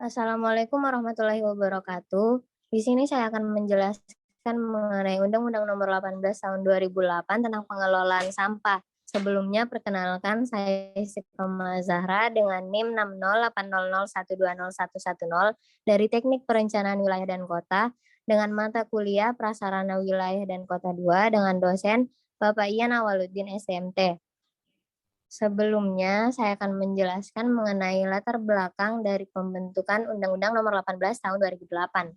Assalamualaikum warahmatullahi wabarakatuh. Di sini saya akan menjelaskan mengenai Undang-Undang Nomor 18 Tahun 2008 tentang pengelolaan sampah. Sebelumnya, perkenalkan saya Istiqomah Zahra dengan NIM 60800120110 dari Teknik Perencanaan Wilayah dan Kota dengan mata kuliah Prasarana Wilayah dan Kota 2 dengan dosen Bapak Ian Awaluddin STMT. Sebelumnya, saya akan menjelaskan mengenai latar belakang dari pembentukan Undang-Undang Nomor 18 Tahun 2008.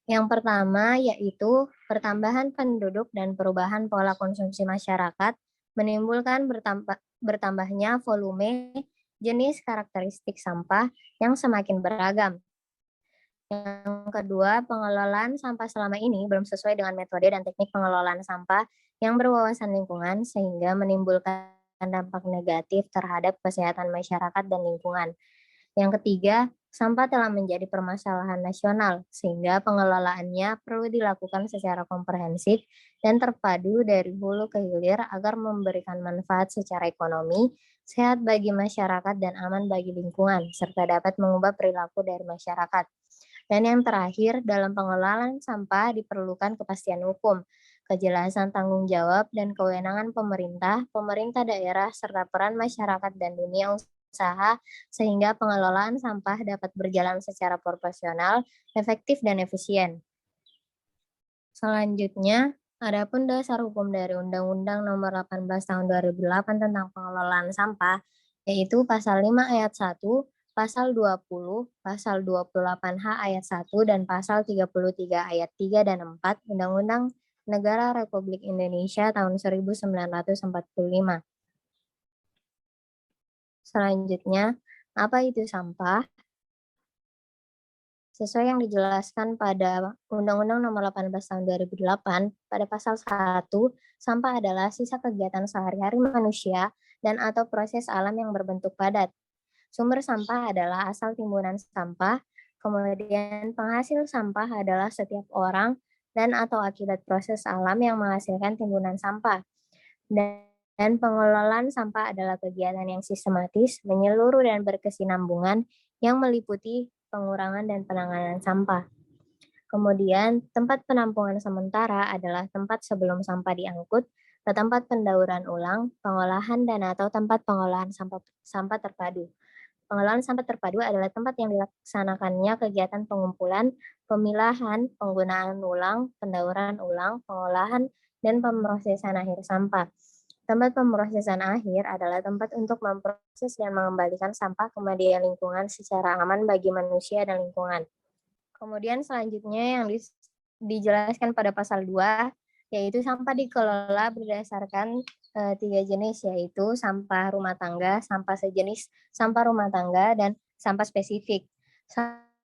Yang pertama yaitu pertambahan penduduk dan perubahan pola konsumsi masyarakat menimbulkan bertambahnya volume, jenis, karakteristik sampah yang semakin beragam. Yang kedua, pengelolaan sampah selama ini belum sesuai dengan metode dan teknik pengelolaan sampah yang berwawasan lingkungan sehingga menimbulkan dampak negatif terhadap kesehatan masyarakat dan lingkungan. Yang ketiga, sampah telah menjadi permasalahan nasional sehingga pengelolaannya perlu dilakukan secara komprehensif dan terpadu dari hulu ke hilir agar memberikan manfaat secara ekonomi, sehat bagi masyarakat dan aman bagi lingkungan, serta dapat mengubah perilaku dari masyarakat. Dan yang terakhir, dalam pengelolaan sampah diperlukan kepastian hukum, kejelasan tanggung jawab dan kewenangan pemerintah, pemerintah daerah, serta peran masyarakat dan dunia usaha sehingga pengelolaan sampah dapat berjalan secara proporsional, efektif, dan efisien. Selanjutnya, adapun dasar hukum dari Undang-Undang Nomor 18 Tahun 2008 tentang pengelolaan sampah, yaitu Pasal 5 Ayat 1, Pasal 20, Pasal 28H Ayat 1, dan Pasal 33 Ayat 3 dan 4 Undang-Undang Negara Republik Indonesia tahun 1945. Selanjutnya, apa itu sampah? Sesuai yang dijelaskan pada Undang-Undang Nomor 18 Tahun 2008, pada pasal 1, sampah adalah sisa kegiatan sehari-hari manusia dan atau proses alam yang berbentuk padat. Sumber sampah adalah asal timbunan sampah, kemudian penghasil sampah adalah setiap orang dan atau akibat proses alam yang menghasilkan timbunan sampah. Dan pengelolaan sampah adalah kegiatan yang sistematis, menyeluruh dan berkesinambungan yang meliputi pengurangan dan penanganan sampah. Kemudian, tempat penampungan sementara adalah tempat sebelum sampah diangkut ke tempat pendauran ulang, pengolahan dan atau tempat pengolahan sampah terpadu. Pengolahan sampah terpadu adalah tempat yang dilaksanakannya kegiatan pengumpulan, pemilahan, penggunaan ulang, pendauran ulang, pengolahan, dan pemrosesan akhir sampah. Tempat pemrosesan akhir adalah tempat untuk memproses dan mengembalikan sampah ke media lingkungan secara aman bagi manusia dan lingkungan. Kemudian selanjutnya yang dijelaskan pada pasal 2, yaitu sampah dikelola berdasarkan 3 jenis, yaitu sampah rumah tangga, sampah sejenis sampah rumah tangga, dan sampah spesifik.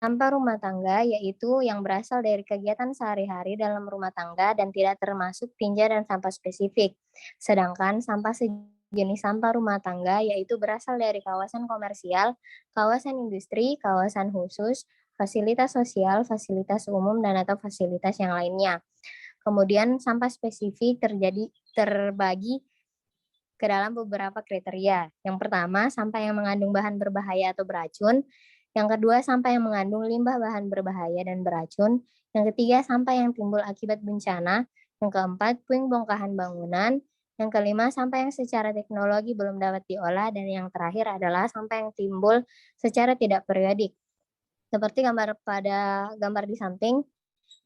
Sampah rumah tangga yaitu yang berasal dari kegiatan sehari-hari dalam rumah tangga dan tidak termasuk tinja dan sampah spesifik. Sedangkan sampah sejenis sampah rumah tangga yaitu berasal dari kawasan komersial, kawasan industri, kawasan khusus, fasilitas sosial, fasilitas umum, dan atau fasilitas yang lainnya. Kemudian sampah spesifik terbagi ke dalam beberapa kriteria. Yang pertama, sampah yang mengandung bahan berbahaya atau beracun. Yang kedua, sampah yang mengandung limbah bahan berbahaya dan beracun. Yang ketiga, sampah yang timbul akibat bencana. Yang keempat, puing bongkahan bangunan. Yang kelima, sampah yang secara teknologi belum dapat diolah. Dan yang terakhir adalah sampah yang timbul secara tidak periodik. Seperti gambar di samping,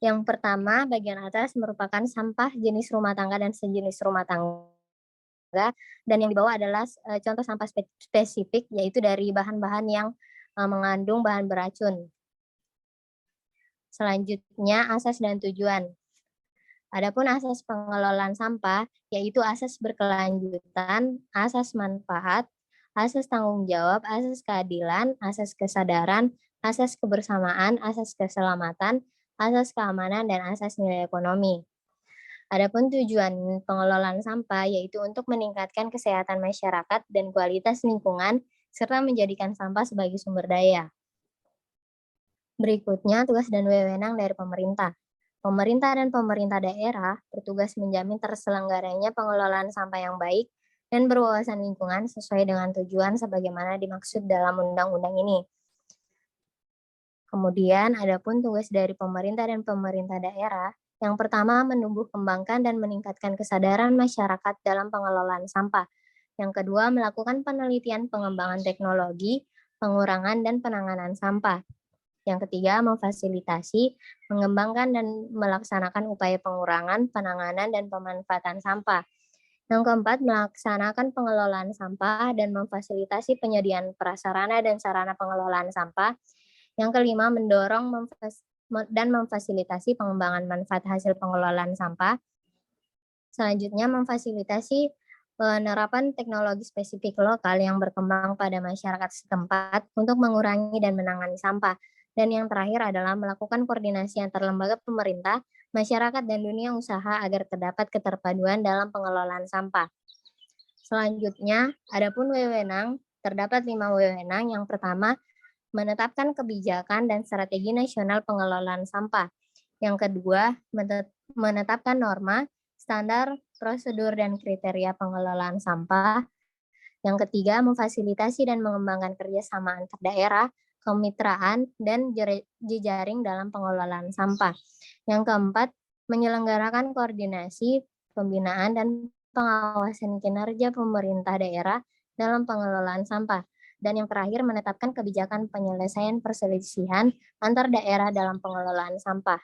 yang pertama bagian atas merupakan sampah jenis rumah tangga dan sejenis rumah tangga, dan yang di bawah adalah contoh sampah spesifik yaitu dari bahan-bahan yang mengandung bahan beracun. Selanjutnya asas dan tujuan. Adapun asas pengelolaan sampah yaitu asas berkelanjutan, asas manfaat, asas tanggung jawab, asas keadilan, asas kesadaran, asas kebersamaan, asas keselamatan, asas keamanan, dan asas nilai ekonomi. Adapun tujuan pengelolaan sampah yaitu untuk meningkatkan kesehatan masyarakat dan kualitas lingkungan serta menjadikan sampah sebagai sumber daya. Berikutnya tugas dan wewenang dari pemerintah. Pemerintah dan pemerintah daerah bertugas menjamin terselenggaranya pengelolaan sampah yang baik dan berwawasan lingkungan sesuai dengan tujuan sebagaimana dimaksud dalam undang-undang ini. Kemudian adapun tugas dari pemerintah dan pemerintah daerah, yang pertama menumbuh kembangkan dan meningkatkan kesadaran masyarakat dalam pengelolaan sampah. Yang kedua melakukan penelitian pengembangan teknologi, pengurangan dan penanganan sampah. Yang ketiga memfasilitasi, mengembangkan dan melaksanakan upaya pengurangan, penanganan dan pemanfaatan sampah. Yang keempat, melaksanakan pengelolaan sampah dan memfasilitasi penyediaan prasarana dan sarana pengelolaan sampah. Yang kelima, mendorong dan memfasilitasi pengembangan manfaat hasil pengelolaan sampah. Selanjutnya, memfasilitasi penerapan teknologi spesifik lokal yang berkembang pada masyarakat setempat untuk mengurangi dan menangani sampah. Dan yang terakhir adalah melakukan koordinasi antar lembaga pemerintah, masyarakat, dan dunia usaha agar terdapat keterpaduan dalam pengelolaan sampah. Selanjutnya, adapun wewenang, terdapat 5 wewenang. Yang pertama, menetapkan kebijakan dan strategi nasional pengelolaan sampah. Yang kedua, menetapkan norma, standar, prosedur, dan kriteria pengelolaan sampah. Yang ketiga, memfasilitasi dan mengembangkan kerjasama antar daerah, kemitraan, dan jejaring dalam pengelolaan sampah. Yang keempat, menyelenggarakan koordinasi, pembinaan, dan pengawasan kinerja pemerintah daerah dalam pengelolaan sampah. Dan yang terakhir, menetapkan kebijakan penyelesaian perselisihan antar daerah dalam pengelolaan sampah.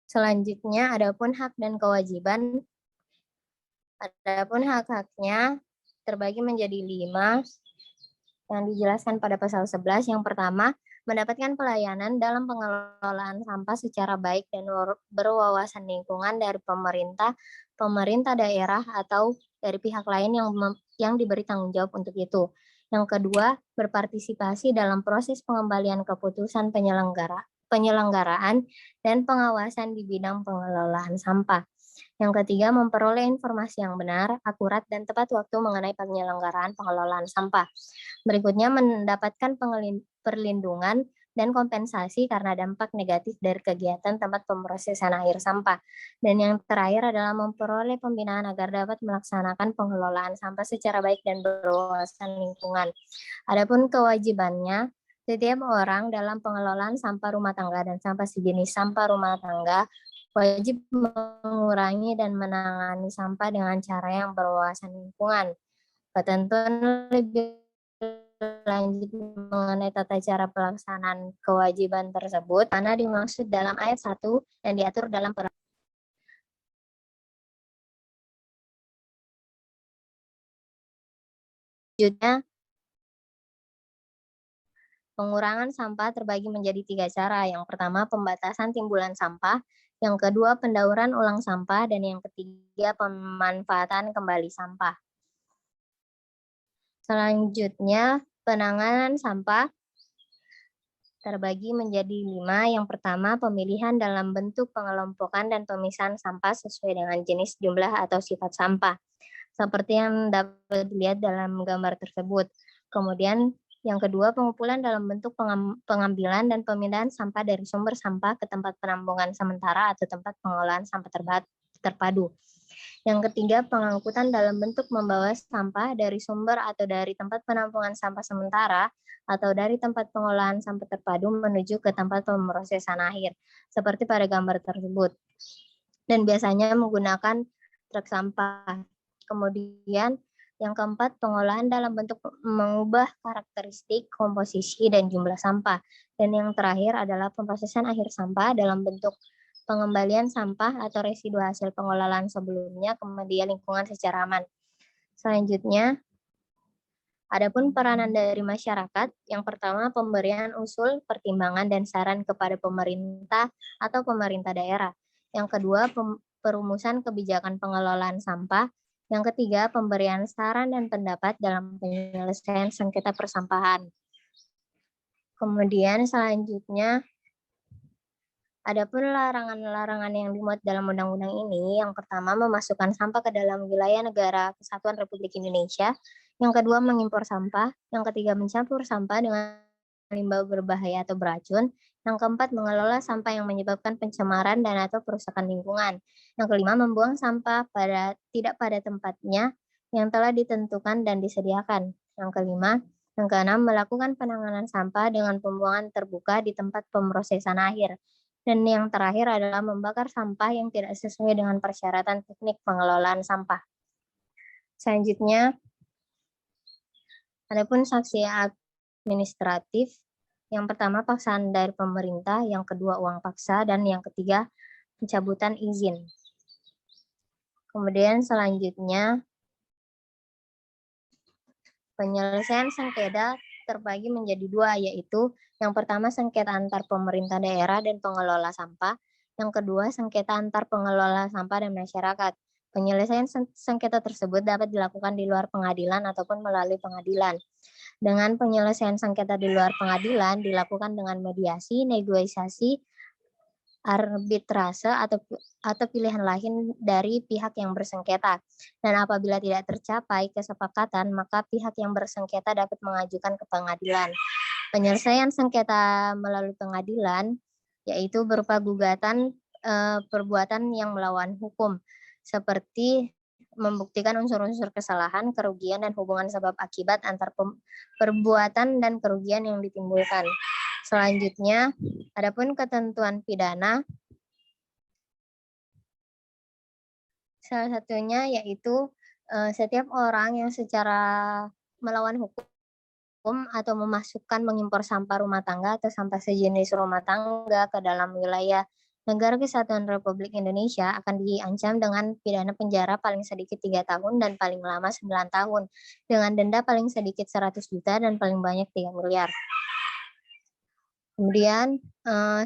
Selanjutnya, adapun hak dan kewajiban. Adapun hak-haknya terbagi menjadi 5 yang dijelaskan pada pasal 11. Yang pertama, mendapatkan pelayanan dalam pengelolaan sampah secara baik dan berwawasan lingkungan dari pemerintah daerah atau dari pihak lain yang diberi tanggung jawab untuk itu. Yang kedua, berpartisipasi dalam proses pengembalian keputusan penyelenggaraan dan pengawasan di bidang pengelolaan sampah. Yang ketiga, memperoleh informasi yang benar, akurat, dan tepat waktu mengenai penyelenggaraan pengelolaan sampah. Berikutnya, mendapatkan perlindungan dan kompensasi karena dampak negatif dari kegiatan tempat pemrosesan akhir sampah. Dan yang terakhir adalah memperoleh pembinaan agar dapat melaksanakan pengelolaan sampah secara baik dan berwawasan lingkungan. Adapun kewajibannya, setiap orang dalam pengelolaan sampah rumah tangga dan sampah sejenis sampah rumah tangga wajib mengurangi dan menangani sampah dengan cara yang berwawasan lingkungan. Ketentuan lebih lanjut mengenai tata cara pelaksanaan kewajiban tersebut karena dimaksud dalam ayat 1 dan diatur dalam selanjutnya. Pengurangan sampah terbagi menjadi 3 cara. Yang pertama, pembatasan timbulan sampah. Yang kedua, pendauran ulang sampah. Dan yang ketiga, pemanfaatan kembali sampah. Selanjutnya, penanganan sampah terbagi menjadi 5. Yang pertama, pemilihan dalam bentuk pengelompokan dan pemisahan sampah sesuai dengan jenis, jumlah, atau sifat sampah. Seperti yang dapat dilihat dalam gambar tersebut. Kemudian, yang kedua, pengumpulan dalam bentuk pengambilan dan pemindahan sampah dari sumber sampah ke tempat penampungan sementara atau tempat pengolahan sampah terpadu. Yang ketiga, pengangkutan dalam bentuk membawa sampah dari sumber atau dari tempat penampungan sampah sementara atau dari tempat pengolahan sampah terpadu menuju ke tempat pemrosesan akhir, seperti pada gambar tersebut. Dan biasanya menggunakan truk sampah. Kemudian, yang keempat, pengolahan dalam bentuk mengubah karakteristik, komposisi, dan jumlah sampah. Dan yang terakhir adalah pemrosesan akhir sampah dalam bentuk pengembalian sampah atau residu hasil pengelolaan sebelumnya ke media lingkungan secara aman. Selanjutnya, adapun peranan dari masyarakat, yang pertama pemberian usul, pertimbangan, dan saran kepada pemerintah atau pemerintah daerah. Yang kedua, perumusan kebijakan pengelolaan sampah. Yang ketiga, pemberian saran dan pendapat dalam penyelesaian sengketa persampahan. Kemudian selanjutnya, adapun larangan-larangan yang dimuat dalam undang-undang ini, yang pertama memasukkan sampah ke dalam wilayah negara Kesatuan Republik Indonesia. Yang kedua, mengimpor sampah. Yang ketiga, mencampur sampah dengan limbah berbahaya atau beracun. Yang keempat, mengelola sampah yang menyebabkan pencemaran dan atau perusakan lingkungan. Yang kelima, membuang sampah tidak pada tempatnya yang telah ditentukan dan disediakan. Yang kelima, Yang keenam, melakukan penanganan sampah dengan pembuangan terbuka di tempat pemrosesan akhir. Dan yang terakhir adalah membakar sampah yang tidak sesuai dengan persyaratan teknik pengelolaan sampah. Selanjutnya, adapun sanksi administratif, yang pertama paksaan dari pemerintah, yang kedua uang paksa, dan yang ketiga pencabutan izin. Kemudian selanjutnya, penyelesaian sengketa terbagi menjadi dua, yaitu yang pertama sengketa antar pemerintah daerah dan pengelola sampah, yang kedua sengketa antar pengelola sampah dan masyarakat. Penyelesaian sengketa tersebut dapat dilakukan di luar pengadilan ataupun melalui pengadilan. Dengan penyelesaian sengketa di luar pengadilan dilakukan dengan mediasi, negosiasi, arbitrase atau pilihan lain dari pihak yang bersengketa. Dan apabila tidak tercapai kesepakatan, maka pihak yang bersengketa dapat mengajukan ke pengadilan. Penyelesaian sengketa melalui pengadilan yaitu berupa gugatan perbuatan yang melawan hukum, seperti membuktikan unsur-unsur kesalahan, kerugian, dan hubungan sebab akibat antar perbuatan dan kerugian yang ditimbulkan. Selanjutnya, adapun ketentuan pidana, salah satunya yaitu setiap orang yang secara melawan hukum atau memasukkan mengimpor sampah rumah tangga atau sampah sejenis rumah tangga ke dalam wilayah Negara Kesatuan Republik Indonesia akan diancam dengan pidana penjara paling sedikit 3 tahun dan paling lama 9 tahun, dengan denda paling sedikit 100 juta dan paling banyak 3 miliar. Kemudian,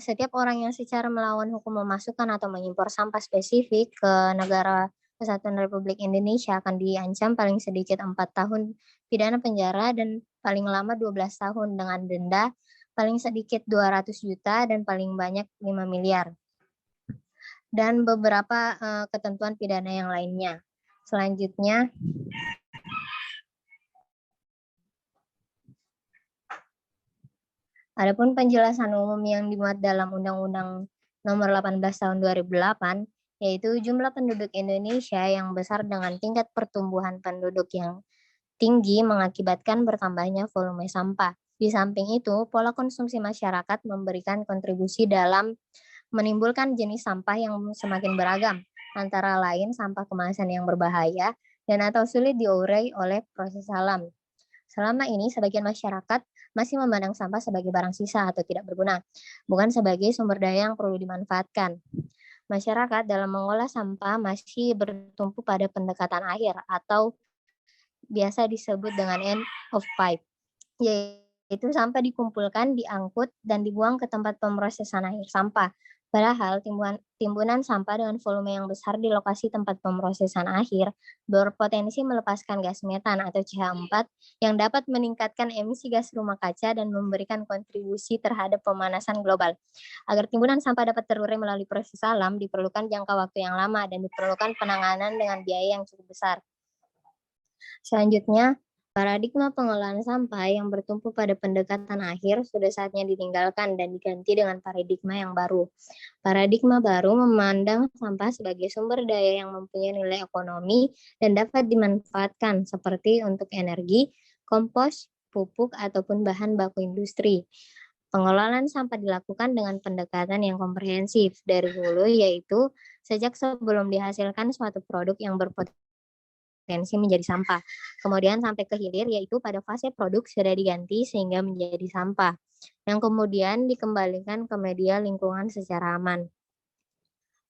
setiap orang yang secara melawan hukum memasukkan atau mengimpor sampah spesifik ke Negara Kesatuan Republik Indonesia akan diancam paling sedikit 4 tahun pidana penjara dan paling lama 12 tahun dengan denda paling sedikit 200 juta dan paling banyak 5 miliar. Dan beberapa ketentuan pidana yang lainnya. Selanjutnya, adapun penjelasan umum yang dimuat dalam Undang-Undang Nomor 18 Tahun 2008, yaitu jumlah penduduk Indonesia yang besar dengan tingkat pertumbuhan penduduk yang tinggi mengakibatkan bertambahnya volume sampah. Di samping itu, pola konsumsi masyarakat memberikan kontribusi dalam menimbulkan jenis sampah yang semakin beragam, antara lain sampah kemasan yang berbahaya dan atau sulit diurai oleh proses alam. Selama ini, sebagian masyarakat masih memandang sampah sebagai barang sisa atau tidak berguna, bukan sebagai sumber daya yang perlu dimanfaatkan. Masyarakat dalam mengolah sampah masih bertumpu pada pendekatan akhir atau biasa disebut dengan end of pipe, yaitu sampah dikumpulkan, diangkut, dan dibuang ke tempat pemrosesan akhir sampah. Padahal timbunan sampah dengan volume yang besar di lokasi tempat pemrosesan akhir berpotensi melepaskan gas metan atau CH4 yang dapat meningkatkan emisi gas rumah kaca dan memberikan kontribusi terhadap pemanasan global. Agar timbunan sampah dapat terurai melalui proses alam, diperlukan jangka waktu yang lama dan diperlukan penanganan dengan biaya yang cukup besar. Selanjutnya, paradigma pengolahan sampah yang bertumpu pada pendekatan akhir sudah saatnya ditinggalkan dan diganti dengan paradigma yang baru. Paradigma baru memandang sampah sebagai sumber daya yang mempunyai nilai ekonomi dan dapat dimanfaatkan seperti untuk energi, kompos, pupuk, ataupun bahan baku industri. Pengelolaan sampah dilakukan dengan pendekatan yang komprehensif dari hulu, yaitu sejak sebelum dihasilkan suatu produk yang berpotensi menjadi sampah. Kemudian sampai ke hilir, yaitu pada fase produk sudah diganti sehingga menjadi sampah, yang kemudian dikembalikan ke media lingkungan secara aman.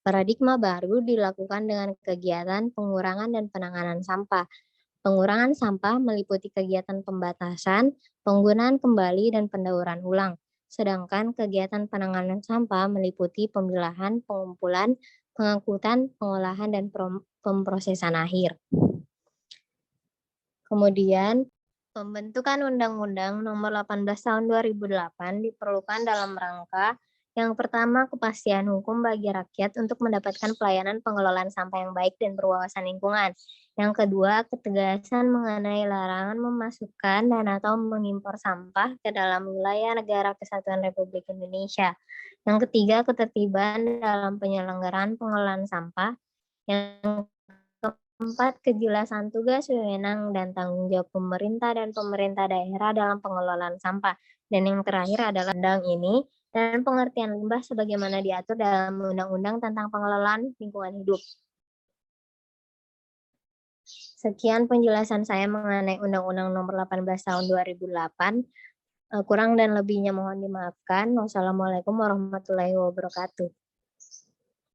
Paradigma baru dilakukan dengan kegiatan pengurangan dan penanganan sampah. Pengurangan sampah meliputi kegiatan pembatasan, penggunaan kembali, dan pendauran ulang. Sedangkan kegiatan penanganan sampah meliputi pemilahan, pengumpulan, pengangkutan, pengolahan, dan pemrosesan akhir. Kemudian, pembentukan Undang-Undang Nomor 18 Tahun 2008 diperlukan dalam rangka yang pertama, kepastian hukum bagi rakyat untuk mendapatkan pelayanan pengelolaan sampah yang baik dan berwawasan lingkungan. Yang kedua, ketegasan mengenai larangan memasukkan dan atau mengimpor sampah ke dalam wilayah Negara Kesatuan Republik Indonesia. Yang ketiga, ketertiban dalam penyelenggaraan pengelolaan sampah. Yang Keempat, kejelasan tugas, wewenang, dan tanggung jawab pemerintah dan pemerintah daerah dalam pengelolaan sampah. Dan yang terakhir adalah undang ini dan pengertian limbah sebagaimana diatur dalam Undang-Undang tentang Pengelolaan Lingkungan Hidup. Sekian penjelasan saya mengenai Undang-Undang Nomor 18 Tahun 2008. Kurang dan lebihnya mohon dimaafkan. Wassalamualaikum warahmatullahi wabarakatuh.